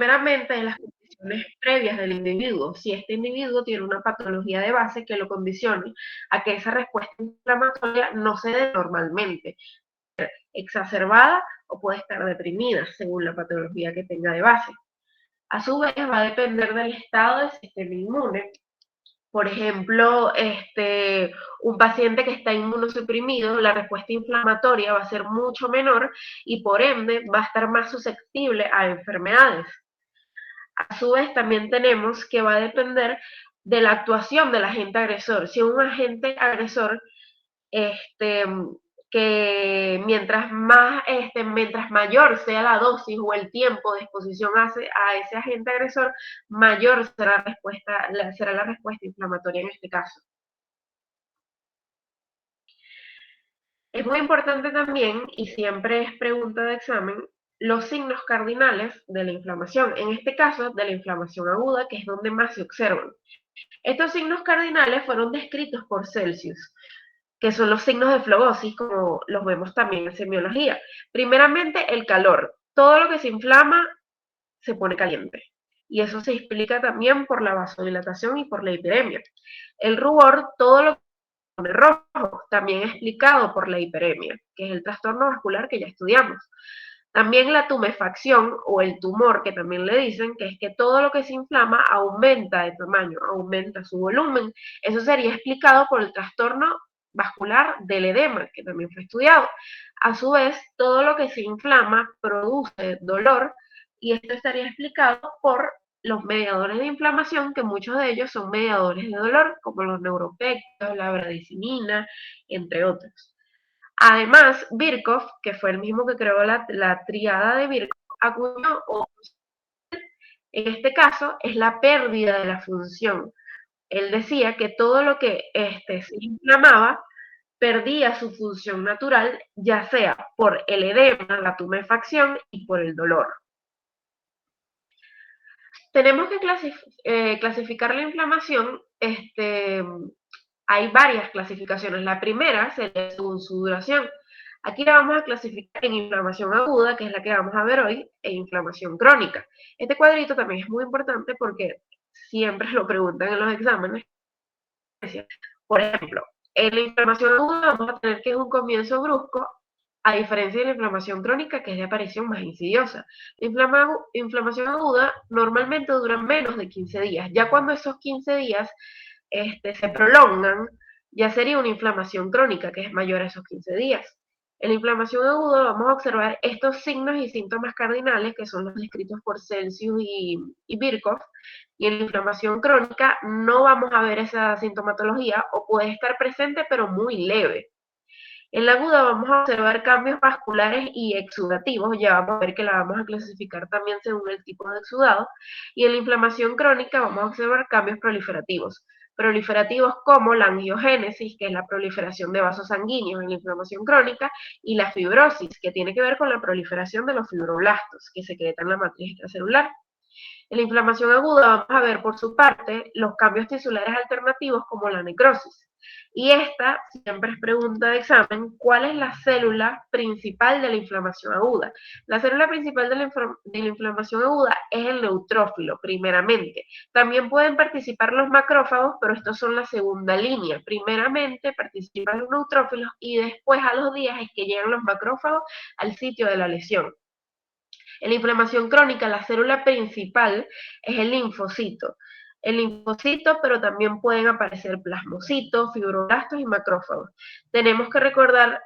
Primeramente, en las condiciones previas del individuo, si este individuo tiene una patología de base que lo condicione a que esa respuesta inflamatoria no se dé normalmente, exacerbada o puede estar deprimida según la patología que tenga de base. A su vez, va a depender del estado del sistema inmune. Por ejemplo, un paciente que está inmunosuprimido, la respuesta inflamatoria va a ser mucho menor y por ende va a estar más susceptible a enfermedades. A su vez, también tenemos que va a depender de la actuación del agente agresor. Si un agente agresor este, que mientras mayor sea la dosis o el tiempo de exposición a ese agente agresor, mayor será la respuesta inflamatoria en este caso. Es muy importante también, y siempre es pregunta de examen, los signos cardinales de la inflamación, en este caso de la inflamación aguda, que es donde más se observan. Estos signos cardinales fueron descritos por Celsius, que son los signos de flogosis, como los vemos también en semiología. Primeramente, el calor. Todo lo que se inflama se pone caliente. Y eso se explica también por la vasodilatación y por la hiperemia. El rubor, todo lo que se pone rojo, también explicado por la hiperemia, que es el trastorno vascular que ya estudiamos. También la tumefacción o el tumor, que también le dicen, que es que todo lo que se inflama aumenta de tamaño, aumenta su volumen. Eso sería explicado por el trastorno vascular del edema, que también fue estudiado. A su vez, todo lo que se inflama produce dolor y esto estaría explicado por los mediadores de inflamación, que muchos de ellos son mediadores de dolor, como los neuropéptidos, la bradicimina, entre otros. Además, Birkhoff, que fue el mismo que creó la triada de Birkhoff, acuñó, en este caso, es la pérdida de la función. Él decía que todo lo que se inflamaba perdía su función natural, ya sea por el edema, la tumefacción y por el dolor. Tenemos que clasificar la inflamación. Hay varias clasificaciones. La primera sería según su duración. Aquí la vamos a clasificar en inflamación aguda, que es la que vamos a ver hoy, e inflamación crónica. Este cuadrito también es muy importante porque siempre lo preguntan en los exámenes. Por ejemplo, en la inflamación aguda vamos a tener que es un comienzo brusco, a diferencia de la inflamación crónica, que es de aparición más insidiosa. La inflamación aguda normalmente dura menos de 15 días. Ya cuando esos 15 días se prolongan, ya sería una inflamación crónica, que es mayor a esos 15 días. En la inflamación aguda vamos a observar estos signos y síntomas cardinales, que son los descritos por Celsius y Birkhoff, y en la inflamación crónica no vamos a ver esa sintomatología o puede estar presente pero muy leve. En la aguda vamos a observar cambios vasculares y exudativos, ya vamos a ver que la vamos a clasificar también según el tipo de exudado, y en la inflamación crónica vamos a observar cambios proliferativos como la angiogénesis, que es la proliferación de vasos sanguíneos en la inflamación crónica, y la fibrosis, que tiene que ver con la proliferación de los fibroblastos, que secretan la matriz extracelular. En la inflamación aguda vamos a ver por su parte los cambios tisulares alternativos como la necrosis. Y esta siempre es pregunta de examen, ¿cuál es la célula principal de la inflamación aguda? La célula principal de la inflamación aguda es el neutrófilo, primeramente. También pueden participar los macrófagos, pero estos son la segunda línea. Primeramente participan los neutrófilos y después a los días es que llegan los macrófagos al sitio de la lesión. En la inflamación crónica, la célula principal es el linfocito. El linfocito, pero también pueden aparecer plasmocitos, fibroblastos y macrófagos. Tenemos que recordar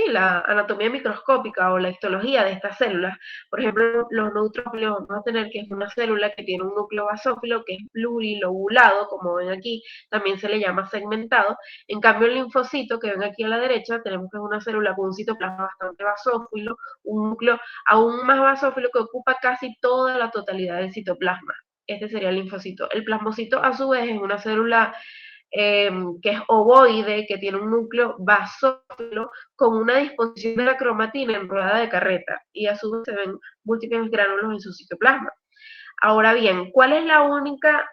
la anatomía microscópica o la histología de estas células. Por ejemplo, los neutrófilos vamos a tener que es una célula que tiene un núcleo basófilo que es plurilobulado, como ven aquí, también se le llama segmentado. En cambio, el linfocito que ven aquí a la derecha, tenemos que es una célula con un citoplasma bastante basófilo, un núcleo aún más basófilo que ocupa casi toda la totalidad del citoplasma. Este sería el linfocito. El plasmocito, a su vez, es una célula que es ovoide, que tiene un núcleo basófilo con una disposición de la cromatina en rueda de carreta y a su vez se ven múltiples gránulos en su citoplasma. Ahora bien, ¿cuál es la única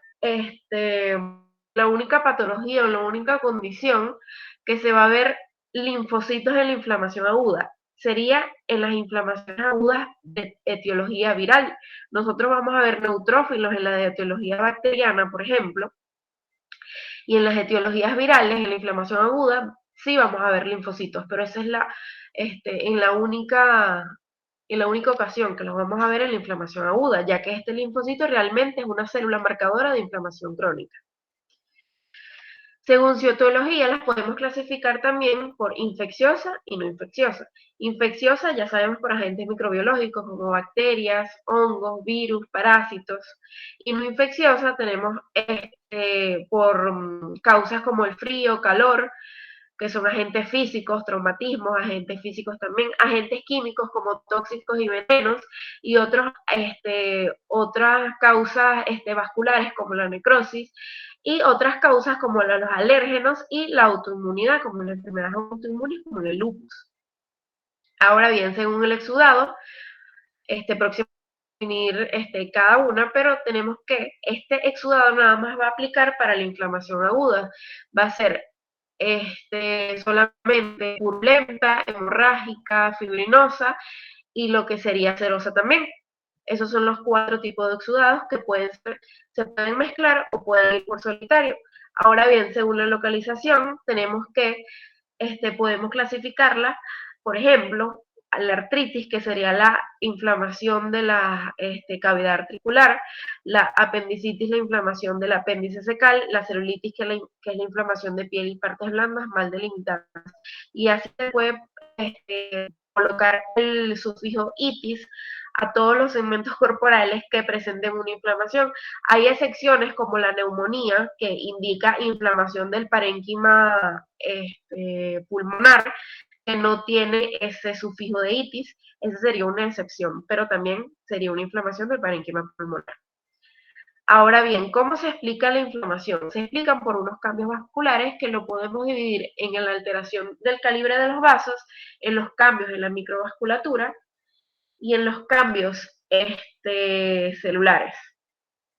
patología o la única condición que se va a ver linfocitos en la inflamación aguda? sería en las inflamaciones agudas de etiología viral. Nosotros vamos a ver neutrófilos en la de etiología bacteriana, por ejemplo, y en las etiologías virales, en la inflamación aguda, sí vamos a ver linfocitos, pero esa es en la única ocasión que los vamos a ver en la inflamación aguda, ya que este linfocito realmente es una célula marcadora de inflamación crónica. Según su etiología, las podemos clasificar también por infecciosa y no infecciosa. Infecciosa ya sabemos por agentes microbiológicos como bacterias, hongos, virus, parásitos. Y no infecciosa tenemos por causas como el frío, calor, que son agentes físicos, traumatismos, agentes físicos también, agentes químicos como tóxicos y venenos, y otras causas vasculares como la necrosis, y otras causas como los alérgenos y la autoinmunidad, como las enfermedades autoinmunes, como el lupus. Ahora bien, según el exudado, próximo a definir cada una, pero tenemos que este exudado nada más va a aplicar para la inflamación aguda. Va a ser solamente purulenta, hemorrágica, fibrinosa y lo que sería serosa también. Esos son los 4 tipos de exudados que se pueden mezclar o pueden ir por solitario. Ahora bien, según la localización, tenemos que podemos clasificarla, por ejemplo, la artritis, que sería la inflamación de la cavidad articular, la apendicitis, la inflamación del apéndice secal, la celulitis, que es la inflamación de piel y partes blandas mal delimitadas. Y así se puede colocar el sufijo itis a todos los segmentos corporales que presenten una inflamación. Hay excepciones como la neumonía, que indica inflamación del parénquima pulmonar, que no tiene ese sufijo de itis. Esa sería una excepción, pero también sería una inflamación del parénquima pulmonar. Ahora bien, ¿cómo se explica la inflamación? Se explican por unos cambios vasculares que lo podemos dividir en la alteración del calibre de los vasos, en los cambios en la microvasculatura y en los cambios celulares.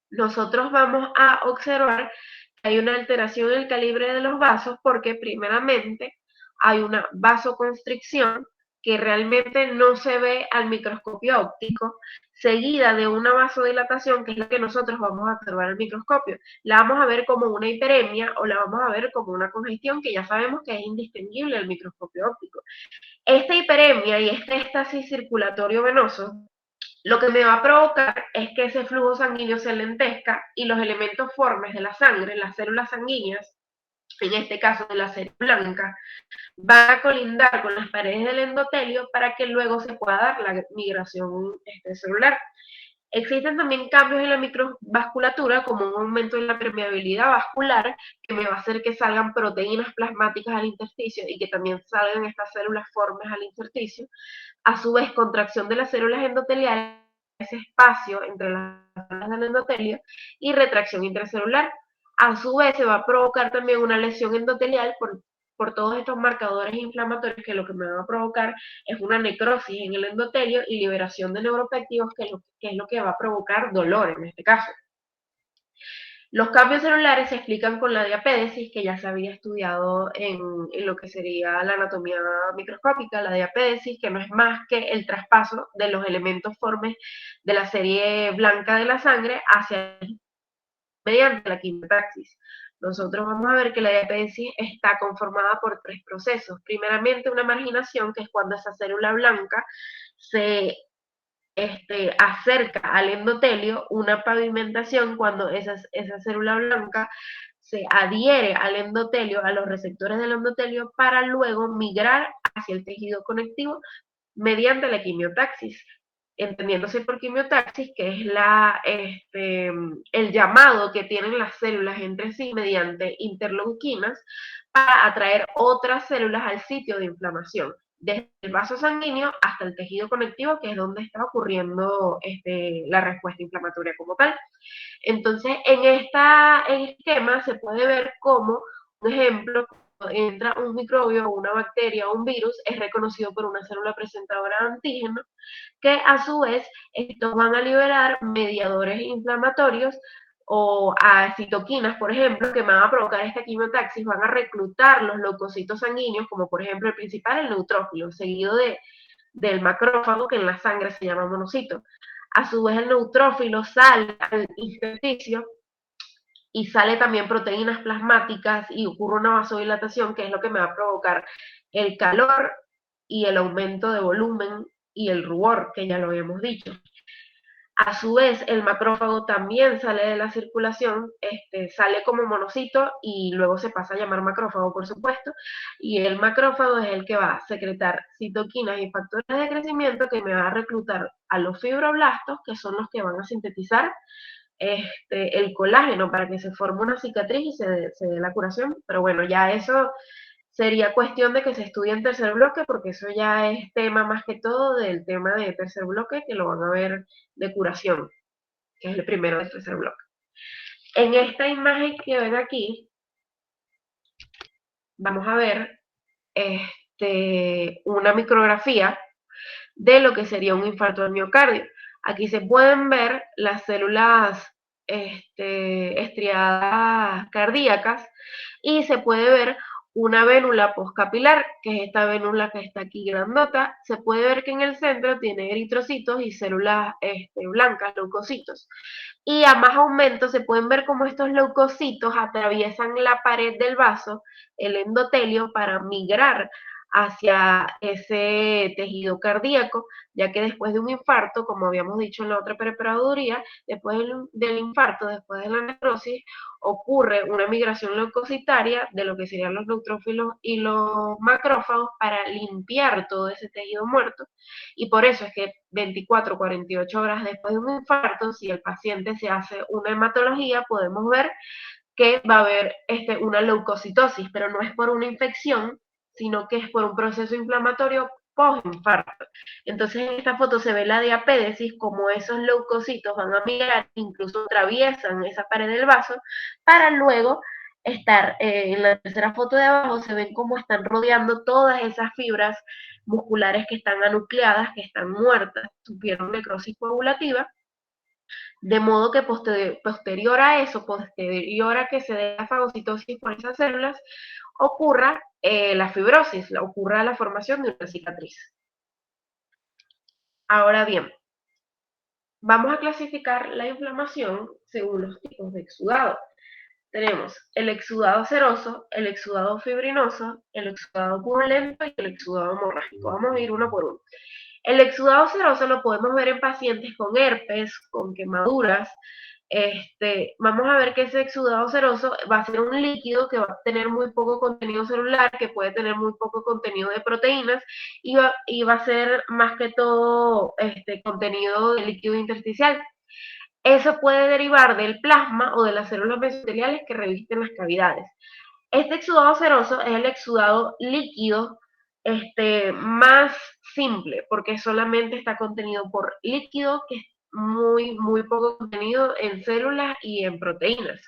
Nosotros vamos a observar que hay una alteración en el calibre de los vasos porque primeramente hay una vasoconstricción que realmente no se ve al microscopio óptico, seguida de una vasodilatación, que es la que nosotros vamos a observar al microscopio. La vamos a ver como una hiperemia o la vamos a ver como una congestión, que ya sabemos que es indistinguible al microscopio óptico. Esta hiperemia y este éxtasis circulatorio venoso lo que me va a provocar es que ese flujo sanguíneo se lentezca y los elementos formes de la sangre, las células sanguíneas, en este caso de la célula blanca, van a colindar con las paredes del endotelio para que luego se pueda dar la migración celular. Existen también cambios en la microvasculatura, como un aumento en la permeabilidad vascular, que me va a hacer que salgan proteínas plasmáticas al intersticio y que también salgan estas células formes al intersticio. A su vez, contracción de las células endoteliales, ese espacio entre las células del endotelio, y retracción intracelular. A su vez, se va a provocar también una lesión endotelial por todos estos marcadores inflamatorios, que lo que me va a provocar es una necrosis en el endotelio y liberación de neuropéptidos, que es lo que va a provocar dolor en este caso. Los cambios celulares se explican con la diapédesis, que ya se había estudiado en lo que sería la anatomía microscópica. La diapédesis, que no es más que el traspaso de los elementos formes de la serie blanca de la sangre mediante la quimiotaxis. Nosotros vamos a ver que la diapédesis está conformada por 3 procesos. Primeramente, una marginación, que es cuando esa célula blanca se acerca al endotelio, una pavimentación, cuando esa célula blanca se adhiere al endotelio, a los receptores del endotelio, para luego migrar hacia el tejido conectivo mediante la quimiotaxis, entendiéndose por quimiotaxis, que es el llamado que tienen las células entre sí mediante interleuquinas para atraer otras células al sitio de inflamación, desde el vaso sanguíneo hasta el tejido conectivo, que es donde está ocurriendo la respuesta inflamatoria como tal. Entonces, en este esquema se puede ver cómo, un ejemplo, entra un microbio, una bacteria o un virus, es reconocido por una célula presentadora de antígeno, que a su vez estos van a liberar mediadores inflamatorios o a citoquinas, por ejemplo, que van a provocar esta quimiotaxis, van a reclutar los leucocitos sanguíneos, como por ejemplo el principal, el neutrófilo, seguido de del macrófago, que en la sangre se llama monocito. A su vez el neutrófilo sale al intersticio y sale también proteínas plasmáticas y ocurre una vasodilatación, que es lo que me va a provocar el calor y el aumento de volumen y el rubor, que ya lo habíamos dicho. A su vez, el macrófago también sale de la circulación, sale como monocito y luego se pasa a llamar macrófago, por supuesto, y el macrófago es el que va a secretar citoquinas y factores de crecimiento que me va a reclutar a los fibroblastos, que son los que van a sintetizar el colágeno para que se forme una cicatriz y se dé la curación. Pero bueno, ya eso sería cuestión de que se estudie en tercer bloque, porque eso ya es tema más que todo del tema de tercer bloque, que lo van a ver de curación, que es el primero del tercer bloque. En esta imagen que ven aquí, vamos a ver una micrografía de lo que sería un infarto del miocardio. Aquí se pueden ver las células estriadas cardíacas y se puede ver una vénula postcapilar, que es esta vénula que está aquí grandota. Se puede ver que en el centro tiene eritrocitos y células blancas, leucocitos. Y a más aumento se pueden ver cómo estos leucocitos atraviesan la pared del vaso, el endotelio, para migrar hacia ese tejido cardíaco, ya que después de un infarto, como habíamos dicho en la otra preparaduría, después del infarto, después de la necrosis, ocurre una migración leucocitaria de lo que serían los neutrófilos y los macrófagos para limpiar todo ese tejido muerto, y por eso es que 24, 48 horas después de un infarto, si el paciente se hace una hematología, podemos ver que va a haber una leucocitosis, pero no es por una infección, sino que es por un proceso inflamatorio post-infarto. Entonces en esta foto se ve la diapédesis, como esos leucocitos van a migrar, incluso atraviesan esa pared del vaso, para luego estar en la tercera foto de abajo, se ven cómo están rodeando todas esas fibras musculares que están anucleadas, que están muertas, tuvieron necrosis coagulativa, de modo que posterior a eso, posterior a que se dé la fagocitosis por esas células, ocurra la fibrosis, ocurra la formación de una cicatriz. Ahora bien, vamos a clasificar la inflamación según los tipos de exudado. Tenemos el exudado seroso, el exudado fibrinoso, el exudado purulento y el exudado hemorrágico. Vamos a ir uno por uno. El exudado seroso lo podemos ver en pacientes con herpes, con quemaduras. Vamos a ver que ese exudado seroso va a ser un líquido que va a tener muy poco contenido celular, que puede tener muy poco contenido de proteínas y va a ser más que todo contenido de líquido intersticial. Eso puede derivar del plasma o de las células mesoteliales que revisten las cavidades. Este exudado seroso es el exudado líquido más simple, porque solamente está contenido por líquido, que es muy poco contenido en células y en proteínas.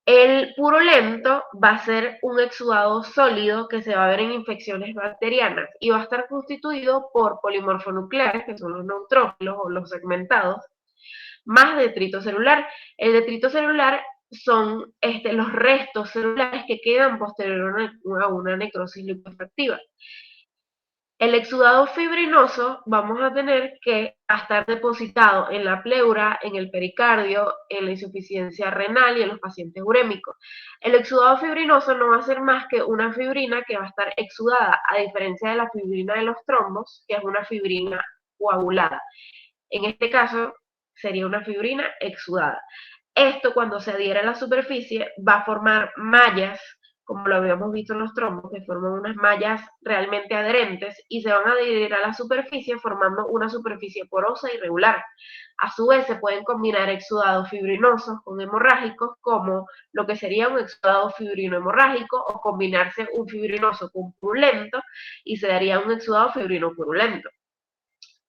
El purulento va a ser un exudado sólido que se va a ver en infecciones bacterianas y va a estar constituido por polimorfonucleares, que son los neutrófilos o los segmentados, más detrito celular. El detrito celular son los restos celulares que quedan posterior a una necrosis lipoefectiva. El exudado fibrinoso vamos a tener que estar depositado en la pleura, en el pericardio, en la insuficiencia renal y en los pacientes urémicos. El exudado fibrinoso no va a ser más que una fibrina que va a estar exudada, a diferencia de la fibrina de los trombos, que es una fibrina coagulada. En este caso sería una fibrina exudada. Esto, cuando se adhiere a la superficie, va a formar mallas, como lo habíamos visto en los trombos, que forman unas mallas realmente adherentes y se van a adherir a la superficie formando una superficie porosa y regular. A su vez, se pueden combinar exudados fibrinosos con hemorrágicos, como lo que sería un exudado fibrino hemorrágico, o combinarse un fibrinoso con purulento y se daría un exudado fibrino purulento.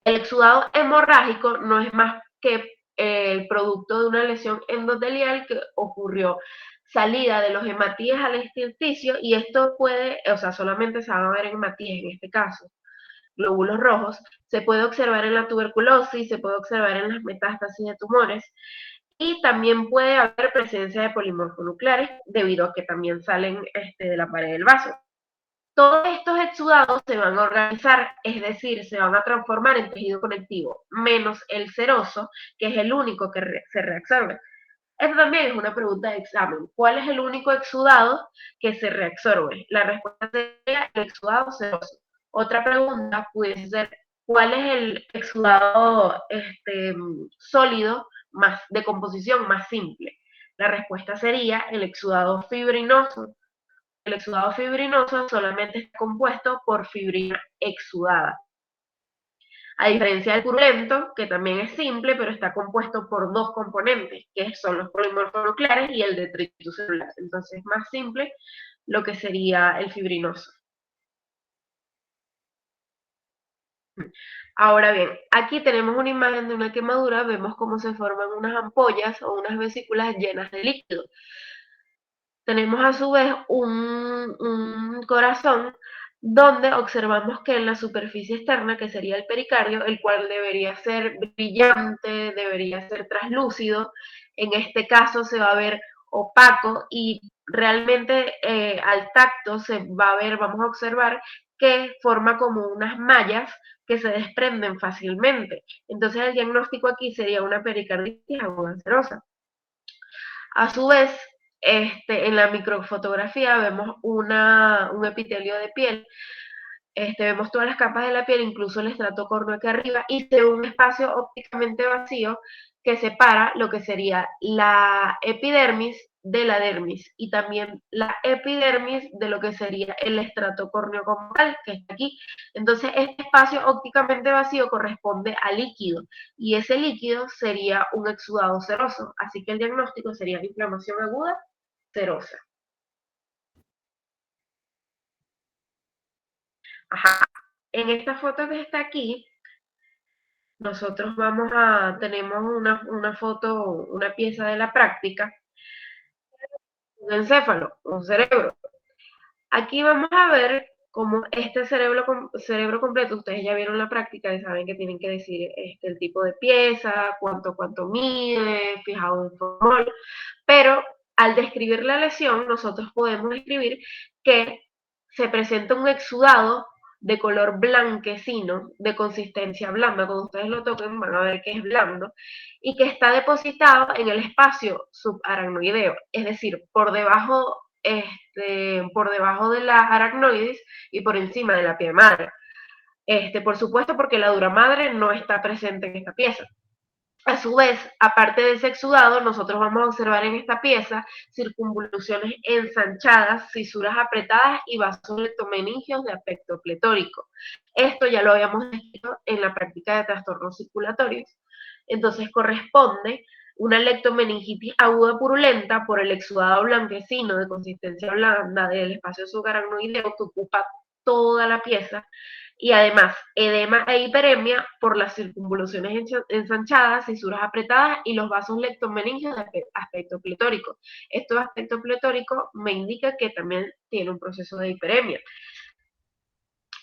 El exudado hemorrágico no es más que el producto de una lesión endotelial que ocurrió, salida de los hematíes al intersticio, y esto puede, o sea, solamente se va a ver en hematíes en este caso, glóbulos rojos. Se puede observar en la tuberculosis, se puede observar en las metástasis de tumores, y también puede haber presencia de polimorfonucleares debido a que también salen de la pared del vaso. Todos estos exudados se van a organizar, es decir, se van a transformar en tejido conectivo, menos el seroso, que es el único que se reabsorbe. Esta también es una pregunta de examen. ¿Cuál es el único exudado que se reabsorbe? La respuesta sería el exudado seroso. Otra pregunta pudiese ser, ¿cuál es el exudado sólido más de composición más simple? La respuesta sería el exudado fibrinoso. El exudado fibrinoso solamente está compuesto por fibrina exudada. A diferencia del purulento, que también es simple, pero está compuesto por dos componentes, que son los polimorfonucleares y el detritus celular. Entonces es más simple lo que sería el fibrinoso. Ahora bien, aquí tenemos una imagen de una quemadura, vemos cómo se forman unas ampollas o unas vesículas llenas de líquido. Tenemos a su vez un corazón donde observamos que en la superficie externa, que sería el pericardio, el cual debería ser brillante, debería ser translúcido, en este caso se va a ver opaco y realmente al tacto se va a ver, vamos a observar que forma como unas mallas que se desprenden fácilmente. Entonces el diagnóstico aquí sería una pericarditis aguda serosa. A su vez, en la microfotografía vemos un epitelio de piel, vemos todas las capas de la piel, incluso el estrato córneo aquí arriba, y se ve un espacio ópticamente vacío que separa lo que sería la epidermis de la dermis, y también la epidermis de lo que sería el estrato córneo como tal, que está aquí. Entonces, este espacio ópticamente vacío corresponde a líquido, y ese líquido sería un exudado seroso, así que el diagnóstico sería inflamación aguda serosa. Ajá. En esta foto que está aquí, nosotros tenemos una foto, una pieza de la práctica, un encéfalo, un cerebro. Aquí vamos a ver cómo este cerebro completo, ustedes ya vieron la práctica y saben que tienen que decir el tipo de pieza, cuánto mide, fijado en formol, pero al describir la lesión, nosotros podemos describir que se presenta un exudado de color blanquecino, de consistencia blanda. Cuando ustedes lo toquen van a ver que es blando y que está depositado en el espacio subaracnoideo, es decir, por debajo de las aracnoides y por encima de la piel madre. Por supuesto, porque la dura madre no está presente en esta pieza. A su vez, aparte de ese exudado, nosotros vamos a observar en esta pieza circunvoluciones ensanchadas, fisuras apretadas y vasos lectomeningios de aspecto pletórico. Esto ya lo habíamos visto en la práctica de trastornos circulatorios. Entonces corresponde una lectomeningitis aguda purulenta por el exudado blanquecino de consistencia blanda del espacio subaracnoideo que ocupa toda la pieza, y además edema e hiperemia por las circunvoluciones ensanchadas, fisuras apretadas y los vasos lectomeningios de aspecto pletórico. Esto de aspecto pletórico me indica que también tiene un proceso de hiperemia.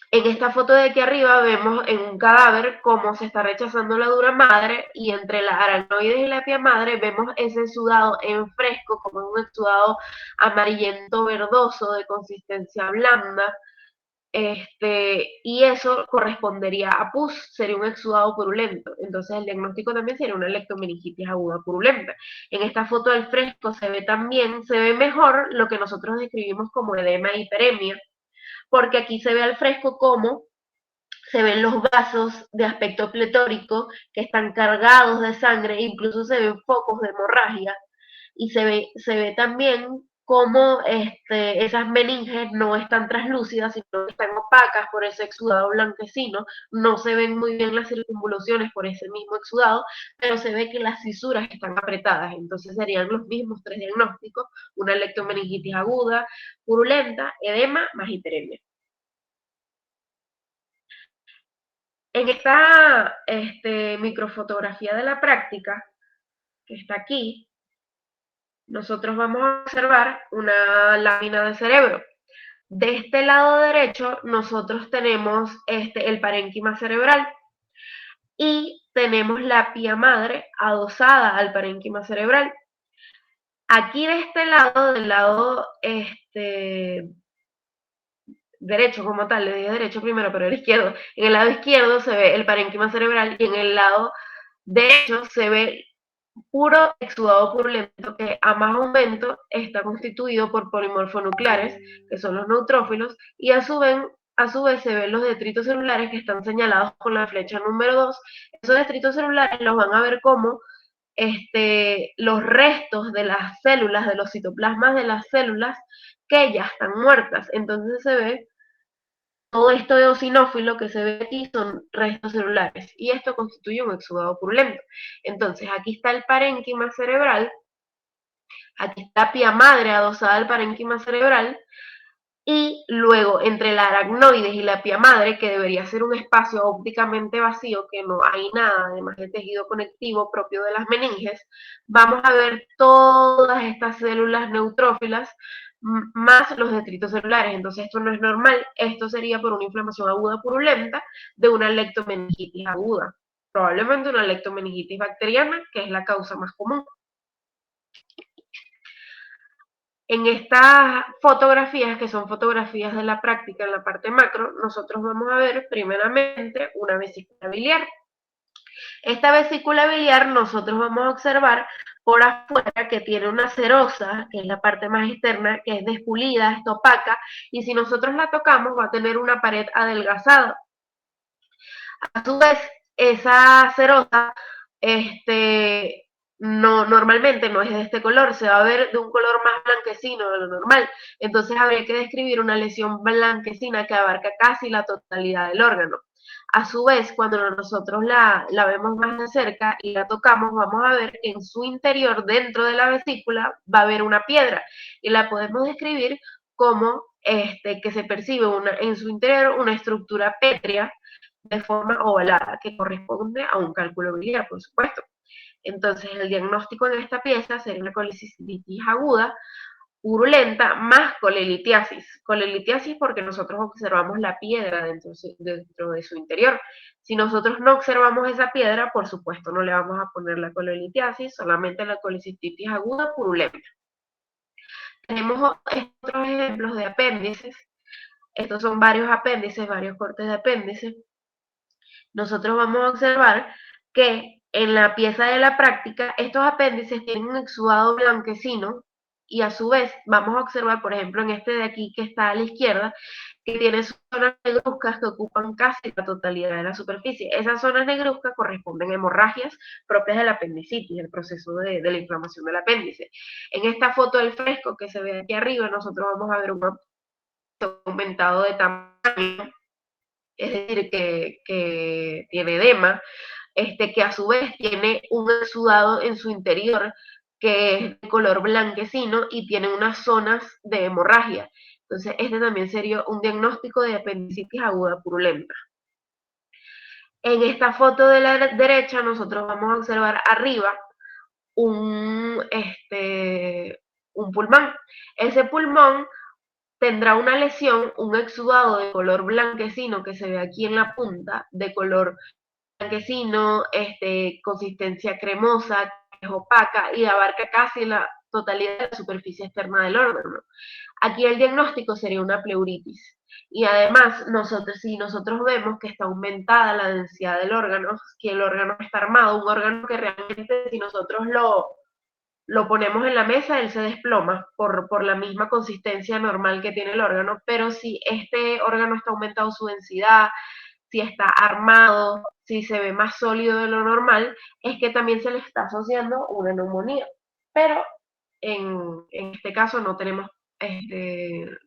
En esta foto de aquí arriba vemos en un cadáver cómo se está rechazando la dura madre y entre las aracnoides y la pia madre vemos ese exudado en fresco como un exudado amarillento verdoso de consistencia blanda. Y eso correspondería a pus, sería un exudado purulento. Entonces el diagnóstico también sería una lectomeningitis aguda purulenta. En esta foto del fresco se ve mejor lo que nosotros describimos como edema e hiperemia, porque aquí se ve al fresco como se ven los vasos de aspecto pletórico que están cargados de sangre, incluso se ven focos de hemorragia, y se ve también cómo esas meninges no están translúcidas, sino que están opacas por ese exudado blanquecino, no se ven muy bien las circunvoluciones por ese mismo exudado, pero se ve que las fisuras están apretadas, entonces serían los mismos tres diagnósticos, una lectomeningitis aguda, purulenta, edema, más hiperemia. En esta microfotografía de la práctica, que está aquí, nosotros vamos a observar una lámina de cerebro. De este lado derecho, nosotros tenemos el parénquima cerebral y tenemos la pía madre adosada al parénquima cerebral. Aquí de este lado, del lado derecho como tal, le dije derecho primero, pero el izquierdo, en el lado izquierdo se ve el parénquima cerebral y en el lado derecho se ve puro exudado purulento que a más aumento está constituido por polimorfonucleares, que son los neutrófilos, y a su vez se ven los detritos celulares que están señalados con la flecha número 2. Esos detritos celulares los van a ver como los restos de las células, de los citoplasmas de las células que ya están muertas. Entonces se ve todo esto eosinófilo que se ve aquí son restos celulares y esto constituye un exudado purulento. Entonces aquí está el parénquima cerebral, aquí está la pía madre adosada al parénquima cerebral y luego entre la aracnoides y la pía madre, que debería ser un espacio ópticamente vacío, que no hay nada, además de tejido conectivo propio de las meninges, vamos a ver todas estas células neutrófilas más los detritos celulares. Entonces esto no es normal, esto sería por una inflamación aguda purulenta de una leptomeningitis aguda, probablemente una leptomeningitis bacteriana, que es la causa más común. En estas fotografías, que son fotografías de la práctica en la parte macro, nosotros vamos a ver primeramente una vesícula biliar. Esta vesícula biliar nosotros vamos a observar por afuera que tiene una serosa, que es la parte más externa, que es despulida, es opaca, y si nosotros la tocamos va a tener una pared adelgazada. A su vez, esa serosa, no, normalmente no es de este color, se va a ver de un color más blanquecino de lo normal. Entonces habría que describir una lesión blanquecina que abarca casi la totalidad del órgano. A su vez, cuando nosotros la vemos más de cerca y la tocamos, vamos a ver que en su interior, dentro de la vesícula, va a haber una piedra y la podemos describir como que se percibe en su interior una estructura pétrea de forma ovalada, que corresponde a un cálculo biliar, por supuesto. Entonces, el diagnóstico en esta pieza sería una colelitiasis aguda, purulenta, más colelitiasis. Colelitiasis porque nosotros observamos la piedra dentro de su interior. Si nosotros no observamos esa piedra, por supuesto, no le vamos a poner la colelitiasis, solamente la colelititis aguda purulenta. Tenemos otros ejemplos de apéndices. Estos son varios apéndices, varios cortes de apéndices. Nosotros vamos a observar que en la pieza de la práctica estos apéndices tienen un exudado blanquecino y a su vez vamos a observar, por ejemplo, en este de aquí que está a la izquierda, que tiene zonas negruzcas que ocupan casi la totalidad de la superficie. Esas zonas negruzcas corresponden a hemorragias propias del apendicitis, el proceso de la inflamación del apéndice. En esta foto del fresco que se ve aquí arriba, nosotros vamos a ver un aumentado de tamaño, es decir, que tiene edema, que a su vez tiene un exudado en su interior que es de color blanquecino y tiene unas zonas de hemorragia. Entonces, este también sería un diagnóstico de apendicitis aguda purulenta. En esta foto de la derecha, nosotros vamos a observar arriba un, un pulmón. Ese pulmón tendrá una lesión, un exudado de color blanquecino que se ve aquí en la punta, de color blanquecino, consistencia cremosa, que es opaca y abarca casi la totalidad de la superficie externa del órgano. Aquí el diagnóstico sería una pleuritis. Y además, si nosotros vemos que está aumentada la densidad del órgano, que el órgano está armado, un órgano que realmente si nosotros lo ponemos en la mesa, él se desploma por la misma consistencia normal que tiene el órgano, pero si este órgano está aumentado su densidad, si está armado, si se ve más sólido de lo normal, es que también se le está asociando una neumonía. Pero en este caso no tenemos,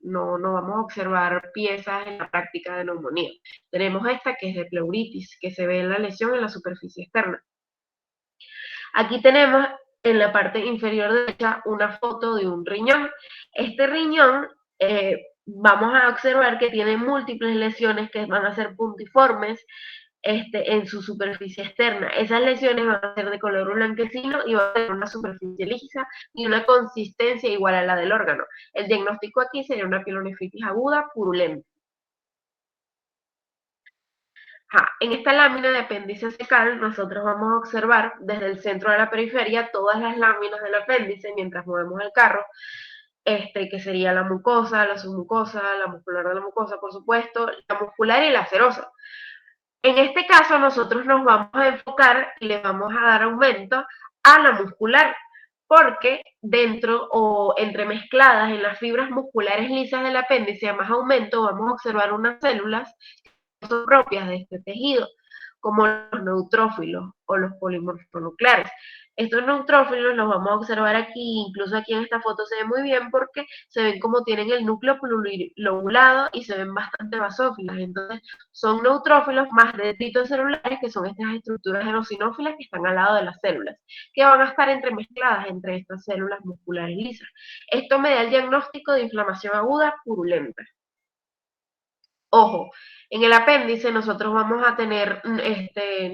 no vamos a observar piezas en la práctica de neumonía. Tenemos esta que es de pleuritis, que se ve en la lesión en la superficie externa. Aquí tenemos en la parte inferior derecha una foto de un riñón. Este riñón vamos a observar que tiene múltiples lesiones que van a ser puntiformes en su superficie externa. Esas lesiones van a ser de color blanquecino y van a tener una superficie lisa y una consistencia igual a la del órgano. El diagnóstico aquí sería una pielonefritis aguda purulenta. En esta lámina de apéndice secal, nosotros vamos a observar desde el centro de la periferia todas las láminas del apéndice mientras movemos el carro. que sería la mucosa, la submucosa, la muscular de la mucosa, por supuesto, la muscular y la serosa. En este caso, nosotros nos vamos a enfocar y le vamos a dar aumento a la muscular, porque dentro o entremezcladas en las fibras musculares lisas del apéndice, a más aumento, vamos a observar unas células que son propias de este tejido, como los neutrófilos o los polimorfonucleares. Estos neutrófilos los vamos a observar aquí, incluso aquí en esta foto se ve muy bien porque se ven como tienen el núcleo plurilobulado y se ven bastante basófilas. Entonces, son neutrófilos más dendritos celulares, que son estas estructuras eosinófilas que están al lado de las células, que van a estar entremezcladas entre estas células musculares lisas. Esto me da el diagnóstico de inflamación aguda purulenta. Ojo, en el apéndice nosotros vamos a tener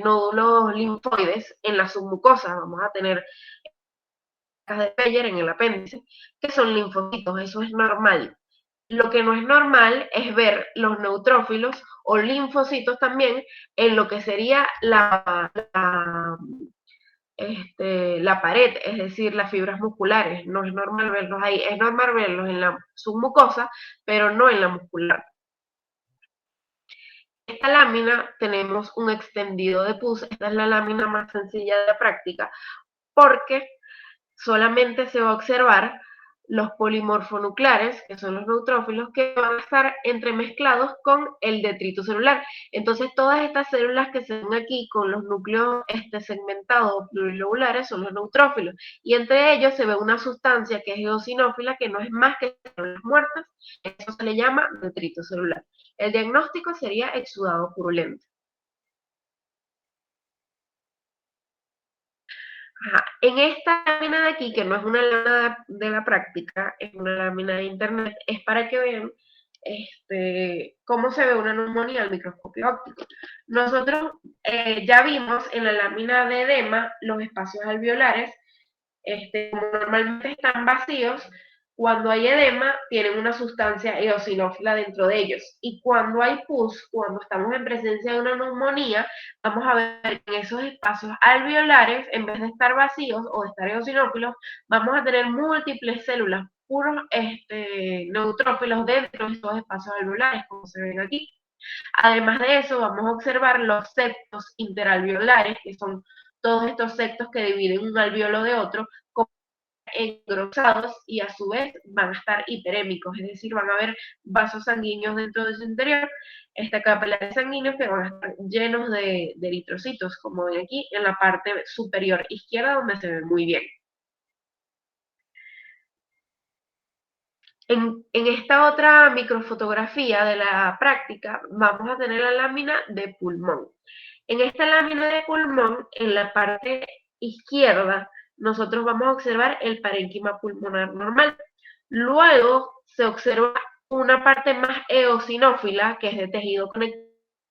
nódulos linfoides en la submucosa, vamos a tener de Peyer en el apéndice, que son linfocitos, eso es normal. Lo que no es normal es ver los neutrófilos o linfocitos también en lo que sería la pared, es decir, las fibras musculares. No es normal verlos ahí, es normal verlos en la submucosa, pero no en la muscular. Esta lámina tenemos un extendido de pus, esta es la lámina más sencilla de la práctica, porque solamente se va a observar los polimorfonucleares, que son los neutrófilos, que van a estar entremezclados con el detrito celular. Entonces, todas estas células que se ven aquí con los núcleos segmentados plurilobulares son los neutrófilos. Y entre ellos se ve una sustancia que es eosinófila, que no es más que células muertas. Eso se le llama detrito celular. El diagnóstico sería exudado purulento. Ajá. En esta lámina de aquí, que no es una lámina de la práctica, es una lámina de internet, es para que vean cómo se ve una neumonía al microscopio óptico. Nosotros ya vimos en la lámina de edema los espacios alveolares, como normalmente están vacíos, cuando hay edema tienen una sustancia eosinófila dentro de ellos. Y cuando hay pus, cuando estamos en presencia de una neumonía, vamos a ver que en esos espacios alveolares, en vez de estar vacíos o de estar eosinófilos, vamos a tener múltiples células, puros neutrófilos dentro de esos espacios alveolares, como se ven aquí. Además de eso, vamos a observar los septos interalveolares, que son todos estos septos que dividen un alveolo de otro, engrosados y a su vez van a estar hiperémicos, es decir, van a haber vasos sanguíneos dentro de su interior, capilares sanguíneos que van a estar llenos de eritrocitos, como ven aquí en la parte superior izquierda donde se ve muy bien. En esta otra microfotografía de la práctica vamos a tener la lámina de pulmón. En esta lámina de pulmón, en la parte izquierda, nosotros vamos a observar el parénquima pulmonar normal. Luego se observa una parte más eosinófila, que es de tejido conectado,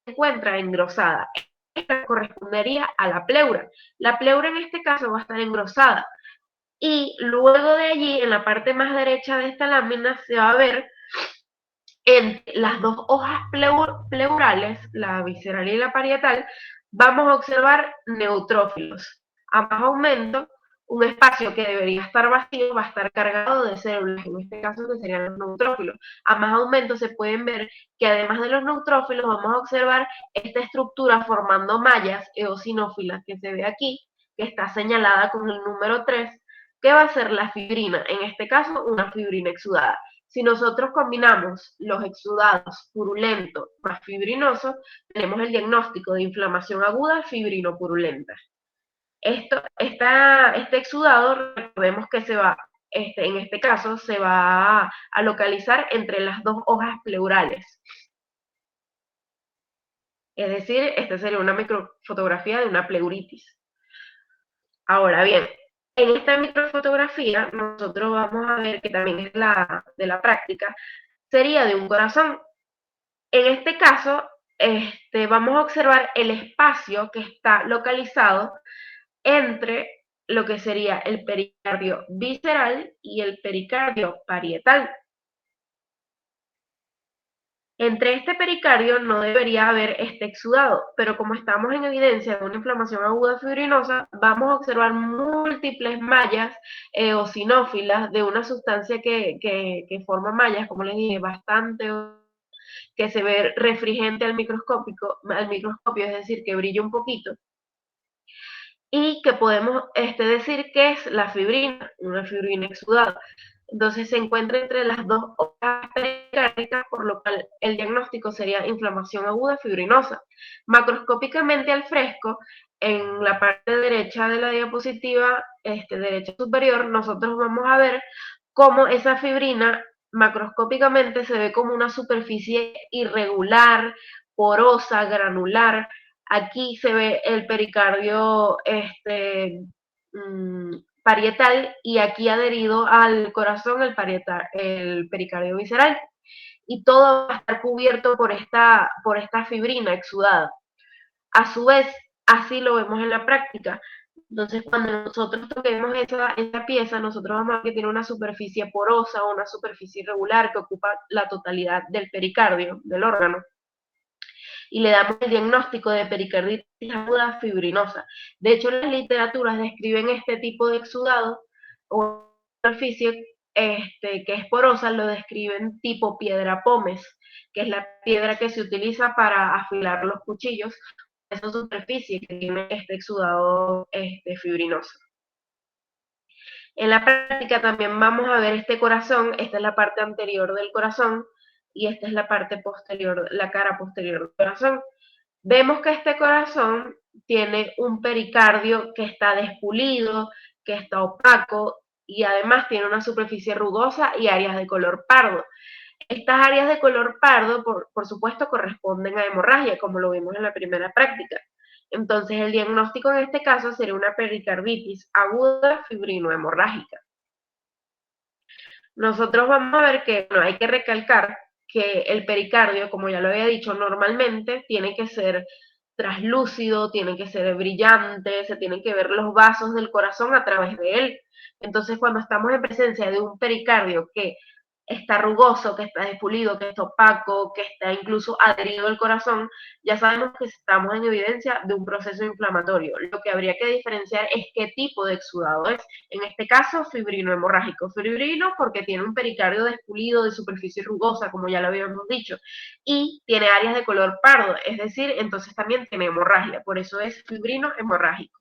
se encuentra engrosada. Esta correspondería a la pleura. La pleura en este caso va a estar engrosada. Y luego de allí, en la parte más derecha de esta lámina, se va a ver entre las dos hojas pleurales, la visceral y la parietal, vamos a observar neutrófilos. A más aumento, un espacio que debería estar vacío va a estar cargado de células, en este caso que serían los neutrófilos. A más aumento se pueden ver que además de los neutrófilos vamos a observar esta estructura formando mallas eosinófilas que se ve aquí, que está señalada con el número 3, que va a ser la fibrina, en este caso una fibrina exudada. Si nosotros combinamos los exudados purulento más fibrinoso, tenemos el diagnóstico de inflamación aguda fibrino-purulenta. Este exudado, recordemos que en este caso, se va a localizar entre las dos hojas pleurales. Es decir, esta sería una microfotografía de una pleuritis. Ahora bien, en esta microfotografía nosotros vamos a ver que también es de la práctica, sería de un corazón. En este caso, vamos a observar el espacio que está localizado entre lo que sería el pericardio visceral y el pericardio parietal. Entre este pericardio no debería haber este exudado, pero como estamos en evidencia de una inflamación aguda fibrinosa, vamos a observar múltiples mallas eosinófilas de una sustancia que forma mallas, como les dije, bastante, que se ve refringente al microscopio, es decir, que brilla un poquito, y que podemos decir que es la fibrina, una fibrina exudada. Entonces se encuentra entre las dos hojas pericárnicas, por lo cual el diagnóstico sería inflamación aguda fibrinosa. Macroscópicamente al fresco, en la parte derecha de la diapositiva, derecha superior, nosotros vamos a ver cómo esa fibrina macroscópicamente se ve como una superficie irregular, porosa, granular. Aquí se ve el pericardio parietal y aquí adherido al corazón el pericardio visceral. Y todo va a estar cubierto por esta fibrina exudada. A su vez, así lo vemos en la práctica. Entonces, cuando nosotros toquemos esa pieza, nosotros vamos a ver que tiene una superficie porosa o una superficie irregular que ocupa la totalidad del pericardio, del órgano, y le damos el diagnóstico de pericarditis aguda fibrinosa. De hecho, las literaturas describen este tipo de exudado o superficie que es porosa, lo describen tipo piedra pómez, que es la piedra que se utiliza para afilar los cuchillos, esa superficie que tiene este exudado fibrinoso. En la práctica también vamos a ver este corazón, esta es la parte anterior del corazón y esta es la parte posterior, la cara posterior del corazón. Vemos que este corazón tiene un pericardio que está despulido, que está opaco y además tiene una superficie rugosa y áreas de color pardo. Estas áreas de color pardo, por supuesto, corresponden a hemorragia, como lo vimos en la primera práctica. Entonces, el diagnóstico en este caso sería una pericarditis aguda fibrinohemorrágica. Nosotros vamos a ver que no hay que recalcar que el pericardio, como ya lo había dicho, normalmente tiene que ser traslúcido, tiene que ser brillante, se tienen que ver los vasos del corazón a través de él. Entonces, cuando estamos en presencia de un pericardio que está rugoso, que está despulido, que está opaco, que está incluso adherido al corazón, ya sabemos que estamos en evidencia de un proceso inflamatorio. Lo que habría que diferenciar es qué tipo de exudado es. En este caso, fibrino hemorrágico. Fibrino porque tiene un pericardio despulido de superficie rugosa, como ya lo habíamos dicho, y tiene áreas de color pardo, es decir, entonces también tiene hemorragia, por eso es fibrino hemorrágico.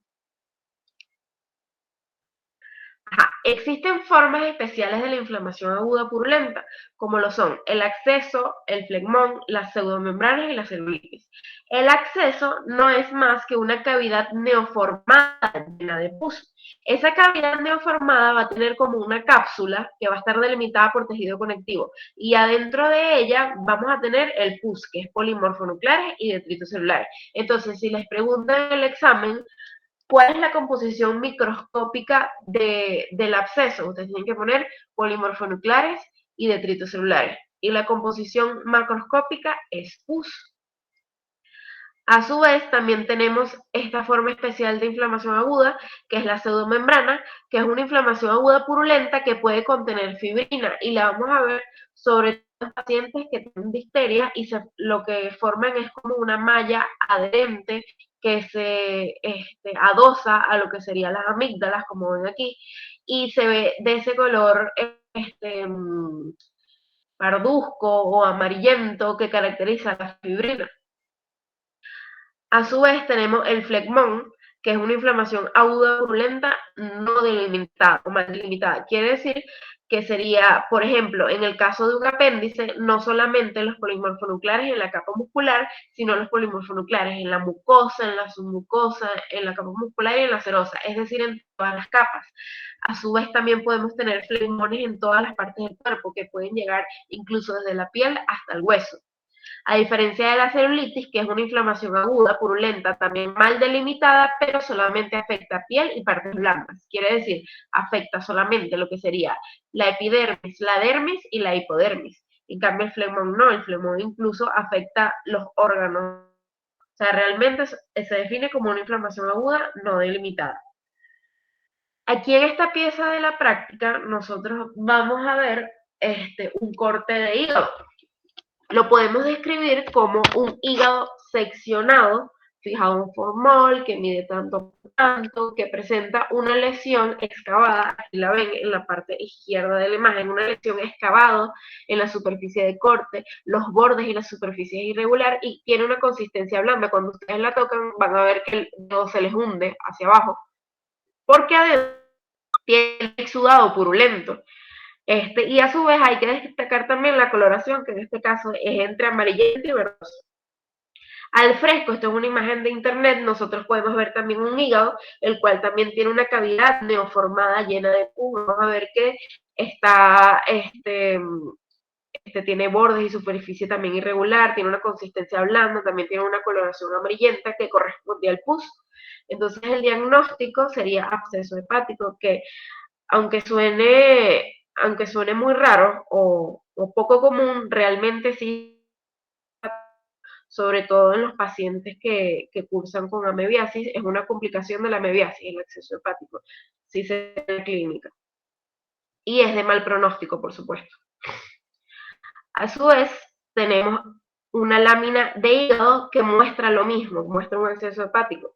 Ajá. Existen formas especiales de la inflamación aguda purulenta, como lo son el acceso, el flegmón, las pseudomembranas y la celulitis. El acceso no es más que una cavidad neoformada llena de pus. Esa cavidad neoformada va a tener como una cápsula que va a estar delimitada por tejido conectivo y adentro de ella vamos a tener el pus, que es polimorfonucleares y detritos celulares. Entonces, si les preguntan en el examen, ¿cuál es la composición microscópica del absceso? Ustedes tienen que poner polimorfonucleares y detritos celulares. Y la composición macroscópica es pus. A su vez, también tenemos esta forma especial de inflamación aguda, que es la pseudomembrana, que es una inflamación aguda purulenta que puede contener fibrina. Y la vamos a ver sobre todo en pacientes que tienen difteria y lo que forman es como una malla adherente que se adosa a lo que serían las amígdalas, como ven aquí, y se ve de ese color parduzco o amarillento que caracteriza la fibrina. A su vez tenemos el flegmón, que es una inflamación aguda purulenta no delimitada o mal delimitada. Quiere decir que sería, por ejemplo, en el caso de un apéndice, no solamente los polimorfonucleares en la capa muscular, sino los polimorfonucleares en la mucosa, en la submucosa, en la capa muscular y en la serosa, es decir, en todas las capas. A su vez también podemos tener flegmones en todas las partes del cuerpo que pueden llegar incluso desde la piel hasta el hueso. A diferencia de la celulitis, que es una inflamación aguda, purulenta, también mal delimitada, pero solamente afecta piel y partes blandas. Quiere decir, afecta solamente lo que sería la epidermis, la dermis y la hipodermis. En cambio, el flegmón no, el flegmón incluso afecta los órganos. O sea, realmente se define como una inflamación aguda no delimitada. Aquí en esta pieza de la práctica, nosotros vamos a ver un corte de hígado. lo podemos describir como un hígado seccionado, fijado en formol, que mide tanto por tanto, que presenta una lesión excavada, aquí la ven en la parte izquierda de la imagen, una lesión excavada en la superficie de corte, los bordes y la superficie es irregular y tiene una consistencia blanda. Cuando ustedes la tocan van a ver que el dedo se les hunde hacia abajo, porque adentro tiene exudado purulento. Y a su vez hay que destacar también la coloración, que en este caso es entre amarillento y verdoso. Al fresco, esto es una imagen de internet, nosotros podemos ver también un hígado, el cual también tiene una cavidad neoformada llena de pus. Vamos a ver que está, tiene bordes y superficie también irregular, tiene una consistencia blanda, también tiene una coloración amarillenta que corresponde al pus. Entonces el diagnóstico sería absceso hepático, que aunque suene muy raro o poco común, realmente sí, sobre todo en los pacientes que cursan con amebiasis, es una complicación de la amebiasis, el acceso hepático, sí se ve en la clínica. Y es de mal pronóstico, por supuesto. A su vez, tenemos una lámina de hígado que muestra lo mismo, muestra un acceso hepático.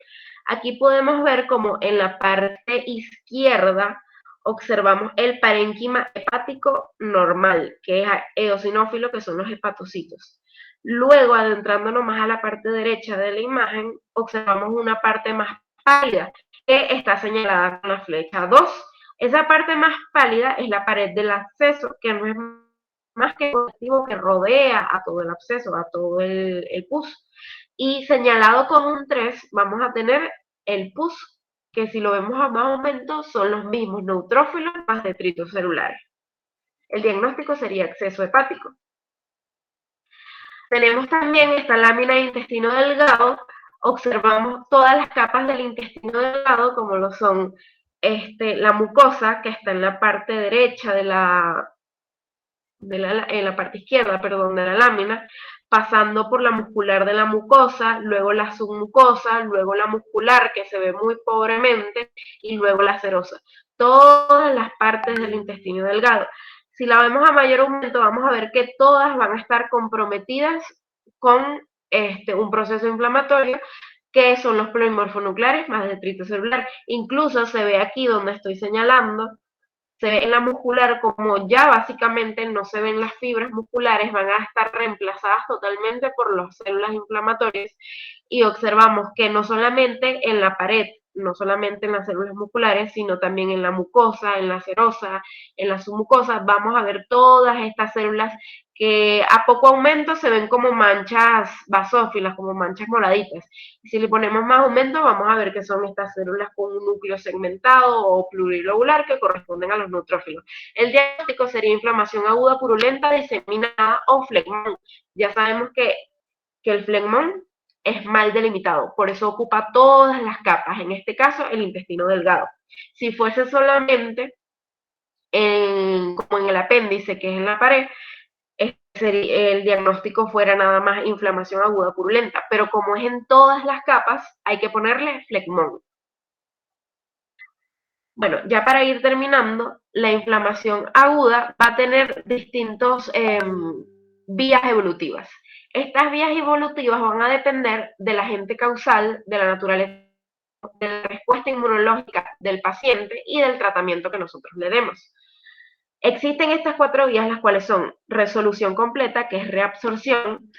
Aquí podemos ver como en la parte izquierda observamos el parénquima hepático normal, que es eosinófilo, que son los hepatocitos. Luego, adentrándonos más a la parte derecha de la imagen, observamos una parte más pálida, que está señalada con la flecha 2. Esa parte más pálida es la pared del acceso, que no es más que el colectivo que rodea a todo el absceso, a todo el pus. Y señalado con un 3, vamos a tener el pus, que si lo vemos a más aumento son los mismos neutrófilos más detritos celulares. El diagnóstico sería acceso hepático. Tenemos también esta lámina de intestino delgado, observamos todas las capas del intestino delgado, como lo son la mucosa, que está en la parte derecha en la parte izquierda, perdón, de la lámina, pasando por la muscular de la mucosa, luego la submucosa, luego la muscular, que se ve muy pobremente, y luego la serosa. Todas las partes del intestino delgado. Si la vemos a mayor aumento, vamos a ver que todas van a estar comprometidas con un proceso inflamatorio, que son los polimorfonucleares más detrito celular. Incluso se ve aquí donde estoy señalando, se ve en la muscular como ya básicamente no se ven las fibras musculares, van a estar reemplazadas totalmente por las células inflamatorias y observamos que no solamente en la pared, no solamente en las células musculares, sino también en la mucosa, en la serosa, en la submucosa, vamos a ver todas estas células que a poco aumento se ven como manchas basófilas, como manchas moraditas. Y si le ponemos más aumento, vamos a ver que son estas células con un núcleo segmentado o plurilobular que corresponden a los neutrófilos. El diagnóstico sería inflamación aguda purulenta diseminada o flegmón. Ya sabemos que el flegmón es mal delimitado, por eso ocupa todas las capas, en este caso el intestino delgado. Si fuese solamente como en el apéndice, que es en la pared, el diagnóstico fuera nada más inflamación aguda purulenta, pero como es en todas las capas, hay que ponerle flegmón. Bueno, ya para ir terminando, la inflamación aguda va a tener distintos vías evolutivas. Estas vías evolutivas van a depender del agente causal, de la naturaleza, de la respuesta inmunológica del paciente y del tratamiento que nosotros le demos. Existen estas 4 vías, las cuales son resolución completa, que es reabsorción,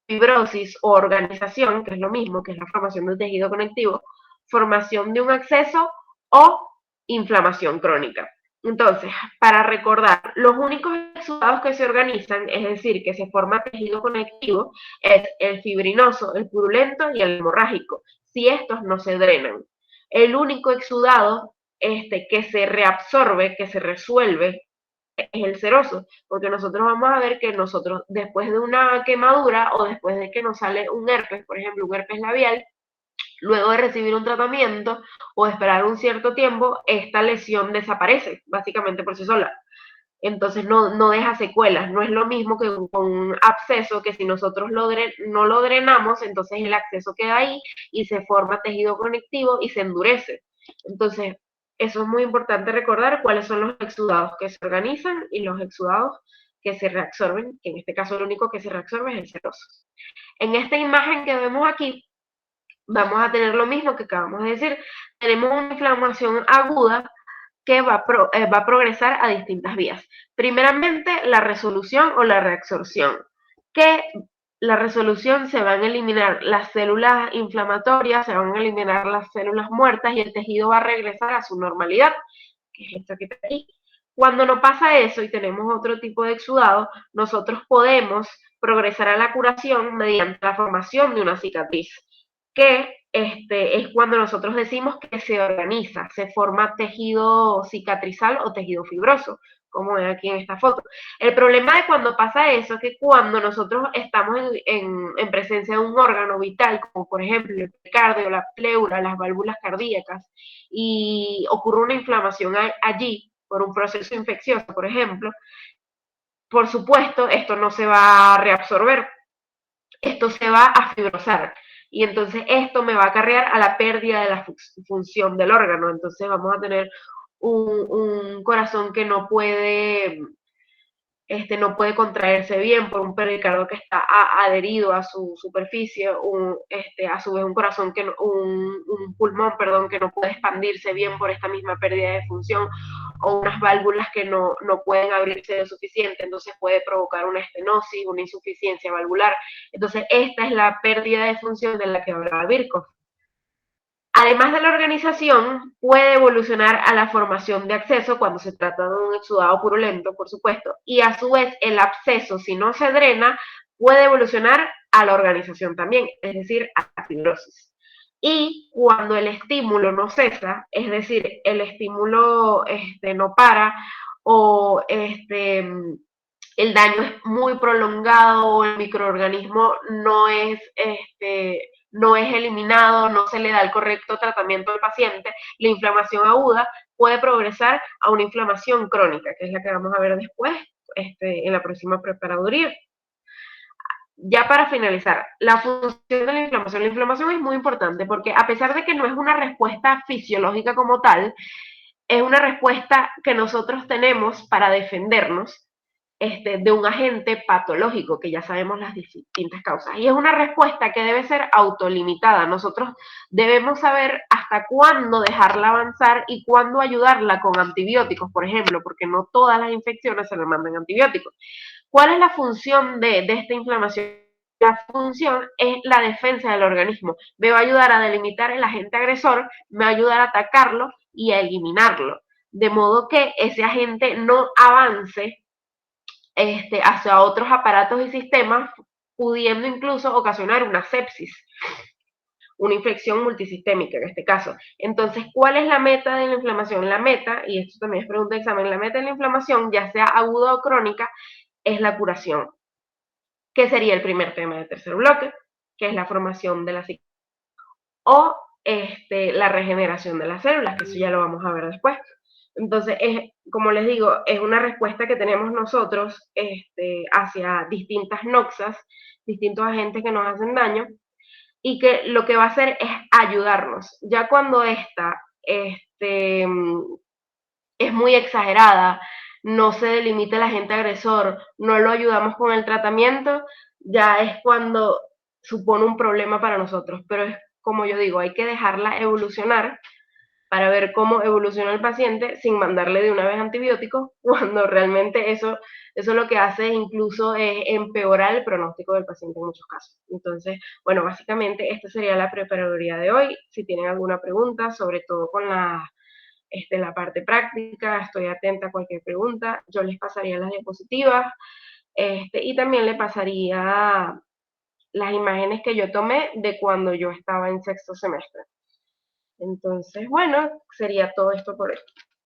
fibrosis o organización, que es lo mismo, que es la formación del tejido conectivo, formación de un acceso o inflamación crónica. Entonces, para recordar, los únicos exudados que se organizan, es decir, que se forma tejido conectivo, es el fibrinoso, el purulento y el hemorrágico, si estos no se drenan. El único exudado que se reabsorbe, que se resuelve, es el seroso, porque nosotros vamos a ver que nosotros después de una quemadura o después de que nos sale un herpes, por ejemplo, un herpes labial, luego de recibir un tratamiento o de esperar un cierto tiempo, esta lesión desaparece básicamente por sí sola. Entonces no deja secuelas, no es lo mismo que con un absceso que si nosotros no lo drenamos, entonces el acceso queda ahí y se forma tejido conectivo y se endurece. Entonces, eso es muy importante recordar cuáles son los exudados que se organizan y los exudados que se reabsorben, que en este caso el único que se reabsorbe es el seroso. En esta imagen que vemos aquí, vamos a tener lo mismo que acabamos de decir. Tenemos una inflamación aguda que va a progresar a distintas vías. Primeramente, la resolución o la reabsorción, que la resolución se van a eliminar las células inflamatorias, se van a eliminar las células muertas y el tejido va a regresar a su normalidad, que es esto que está aquí. Cuando no pasa eso y tenemos otro tipo de exudado, nosotros podemos progresar a la curación mediante la formación de una cicatriz, que es cuando nosotros decimos que se organiza, se forma tejido cicatrizal o tejido fibroso, como ven aquí en esta foto. El problema de cuando pasa eso es que cuando nosotros estamos en presencia de un órgano vital, como por ejemplo el pericardio, la pleura, las válvulas cardíacas, y ocurre una inflamación allí por un proceso infeccioso, por ejemplo, por supuesto, esto no se va a reabsorber, esto se va a fibrosar. Y entonces esto me va a acarrear a la pérdida de la función del órgano. Entonces vamos a tener un corazón que no puede contraerse bien por un pericardio que está adherido a su superficie, a su vez un corazón un pulmón, perdón, que no puede expandirse bien por esta misma pérdida de función, o unas válvulas que no pueden abrirse lo suficiente, entonces puede provocar una estenosis, una insuficiencia valvular. Entonces esta es la pérdida de función de la que hablaba Virchow. Además de la organización, puede evolucionar a la formación de absceso cuando se trata de un exudado purulento, por supuesto, y a su vez el absceso, si no se drena, puede evolucionar a la organización también, es decir, a la fibrosis. Y cuando el estímulo no cesa, es decir, el estímulo no para o el daño es muy prolongado o el microorganismo no es eliminado, no se le da el correcto tratamiento al paciente, la inflamación aguda puede progresar a una inflamación crónica, que es la que vamos a ver después en la próxima preparaduría. Ya para finalizar, la función de la inflamación es muy importante porque a pesar de que no es una respuesta fisiológica como tal, es una respuesta que nosotros tenemos para defendernos de un agente patológico, que ya sabemos las distintas causas. Y es una respuesta que debe ser autolimitada. Nosotros debemos saber hasta cuándo dejarla avanzar y cuándo ayudarla con antibióticos, por ejemplo, porque no todas las infecciones se le mandan antibióticos. ¿Cuál es la función de esta inflamación? La función es la defensa del organismo. Me va a ayudar a delimitar el agente agresor, me va a ayudar a atacarlo y a eliminarlo. De modo que ese agente no avance hacia otros aparatos y sistemas, pudiendo incluso ocasionar una sepsis, una infección multisistémica en este caso. Entonces, ¿cuál es la meta de la inflamación? La meta, y esto también es pregunta de examen, la meta de la inflamación, ya sea aguda o crónica, es la curación, que sería el primer tema del tercer bloque, que es la formación de la cicatriz, o la regeneración de las células, que eso ya lo vamos a ver después. Entonces, como les digo, es una respuesta que tenemos nosotros hacia distintas noxas, distintos agentes que nos hacen daño, y que lo que va a hacer es ayudarnos. Ya cuando esta es muy exagerada, no se delimita el agente agresor, no lo ayudamos con el tratamiento, ya es cuando supone un problema para nosotros. Pero es como yo digo, hay que dejarla evolucionar para ver cómo evoluciona el paciente sin mandarle de una vez antibióticos, cuando realmente eso lo que hace incluso es empeorar el pronóstico del paciente en muchos casos. Entonces, bueno, básicamente esta sería la preparaduría de hoy. Si tienen alguna pregunta, sobre todo con la parte práctica, estoy atenta a cualquier pregunta. Yo les pasaría las diapositivas y también le pasaría las imágenes que yo tomé de cuando yo estaba en sexto semestre. Entonces, bueno, sería todo esto por hoy.